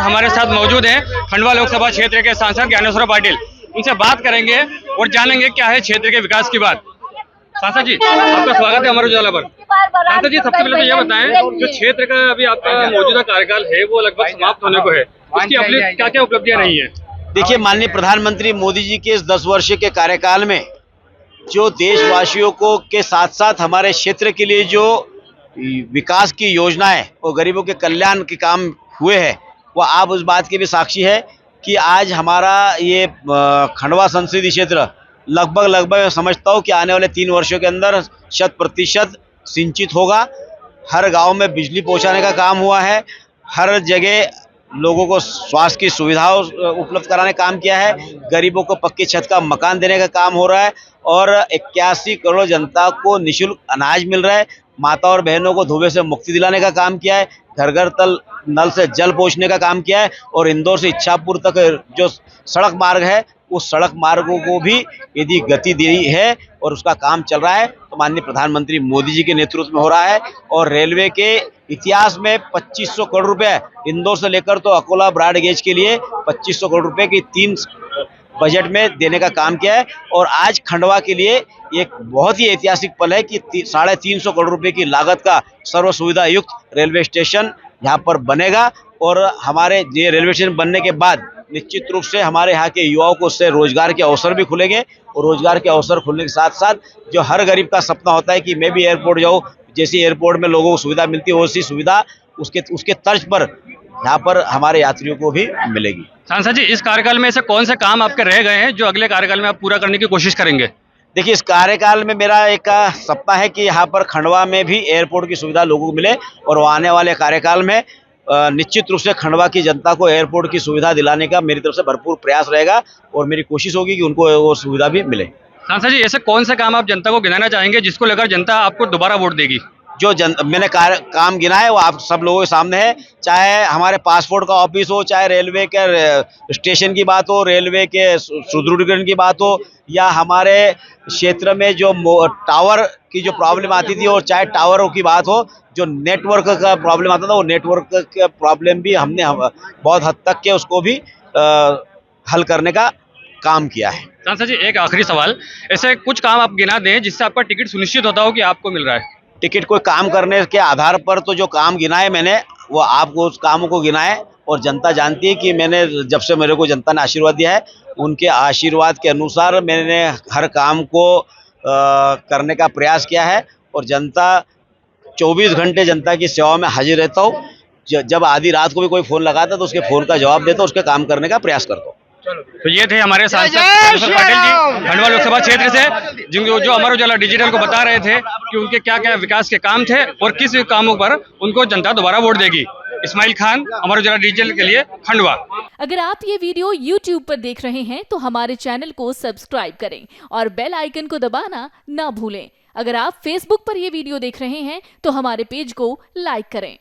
हमारे साथ मौजूद हैं खंडवा लोकसभा क्षेत्र के सांसद ज्ञानेश्वर पाटिल। उनसे बात करेंगे और जानेंगे क्या है क्षेत्र के विकास की बात। सांसद जी, आपका स्वागत है अमर उजाला पर। सांसद जी, सबसे पहले तो ये बताएं, जो क्षेत्र का अभी आपका मौजूदा कार्यकाल है वो लगभग समाप्त होने को है, उसकी अपनी क्या क्या उपलब्धियां रही है? देखिए, माननीय प्रधानमंत्री मोदी जी के इस 10 वर्ष के कार्यकाल में जो देशवासियों को के साथ साथ हमारे क्षेत्र के लिए जो विकास की योजनाएं और गरीबों के कल्याण के काम हुए हैं, वो आप उस बात के भी साक्षी है कि आज हमारा ये खंडवा संसदीय क्षेत्र लगभग मैं समझता हूँ कि आने वाले 3 वर्षों के अंदर 100% सिंचित होगा। हर गांव में बिजली पहुंचाने का काम हुआ है, हर जगह लोगों को स्वास्थ्य की सुविधाओं उपलब्ध कराने का काम किया है, गरीबों को पक्की छत का मकान देने का काम हो रहा है और 81 करोड़ जनता को निःशुल्क अनाज मिल रहा है। माता और बहनों को धुएं से मुक्ति दिलाने का काम किया है, घर घर तल नल से जल पहुंचने का काम किया है और इंदौर से इच्छापुर तक जो सड़क मार्ग है उस सड़क मार्गों को भी यदि गति दी है और उसका काम चल रहा है तो माननीय प्रधानमंत्री मोदी जी के नेतृत्व में हो रहा है। और रेलवे के इतिहास में 2500 करोड़ रुपए इंदौर से लेकर तो अकोला ब्रॉड गेज के लिए 2500 करोड़ रुपए की 3 बजट में देने का काम किया है। और आज खंडवा के लिए एक बहुत ही ऐतिहासिक पल है कि 350 करोड़ रुपए की लागत का सर्व सुविधा युक्त रेलवे स्टेशन यहाँ पर बनेगा और हमारे ये रेलवे स्टेशन बनने के बाद निश्चित रूप से हमारे यहाँ के युवाओं को उससे रोजगार के अवसर भी खुलेंगे और रोजगार के अवसर खुलने के साथ साथ जो हर गरीब का सपना होता है कि मैं भी एयरपोर्ट जाऊँ, जैसी एयरपोर्ट में लोगों को सुविधा मिलती है वैसी सुविधा उसके तर्ज पर यहाँ पर हमारे यात्रियों को भी मिलेगी। सांसद जी, इस कार्यकाल में ऐसे कौन से काम आपके रह गए हैं जो अगले कार्यकाल में आप पूरा करने की कोशिश करेंगे? देखिए, इस कार्यकाल में मेरा एक सपना है कि यहाँ पर खंडवा में भी एयरपोर्ट की सुविधा लोगों को मिले और आने वाले कार्यकाल में निश्चित रूप से खंडवा की जनता को एयरपोर्ट की सुविधा दिलाने का मेरी तरफ से भरपूर प्रयास रहेगा और मेरी कोशिश होगी कि उनको वो सुविधा भी मिले। सांसद जी, ऐसे कौन से काम आप जनता को गिनाना चाहेंगे जिसको लेकर जनता आपको दोबारा वोट देगी? जो मैंने काम गिना है वो आप सब लोगों के सामने है, चाहे हमारे पासपोर्ट का ऑफिस हो, चाहे रेलवे के स्टेशन की बात हो, रेलवे के सुदृढ़ीकरण की बात हो या हमारे क्षेत्र में जो टावर की जो प्रॉब्लम आती थी और चाहे टावरों की बात हो, जो नेटवर्क का प्रॉब्लम आता था वो नेटवर्क का प्रॉब्लम भी हमने बहुत हद तक के उसको भी हल करने का काम किया है। सांसद जी, एक आखिरी सवाल, ऐसे कुछ काम आप गिना दें जिससे आपका टिकट सुनिश्चित होता हो कि आपको मिल रहा है। टिकट कोई काम करने के आधार पर तो जो काम गिनाए मैंने वो आपको उस कामों को गिनाए और जनता जानती है कि मैंने जब से मेरे को जनता ने आशीर्वाद दिया है उनके आशीर्वाद के अनुसार मैंने हर काम को करने का प्रयास किया है और जनता 24 घंटे जनता की सेवा में हाजिर रहता हूँ। जब आधी रात को भी कोई फ़ोन लगाता है तो उसके फ़ोन का जवाब देता हूँ, उसके काम करने का प्रयास करता हूँ। तो ये थे हमारे सांसद ज्ञानेश्वर पाटिल जी खंडवा लोकसभा क्षेत्र से, जो अमर उजाला डिजिटल को बता रहे थे कि उनके क्या क्या विकास के काम थे और किस कामों पर उनको जनता दोबारा वोट देगी। इस्माइल खान, अमर उजाला डिजिटल के लिए, खंडवा। अगर आप ये वीडियो YouTube पर देख रहे हैं तो हमारे चैनल को सब्सक्राइब करें और बेल आइकन को दबाना ना भूलें। अगर आप Facebook पर ये वीडियो देख रहे हैं तो हमारे पेज को लाइक करें।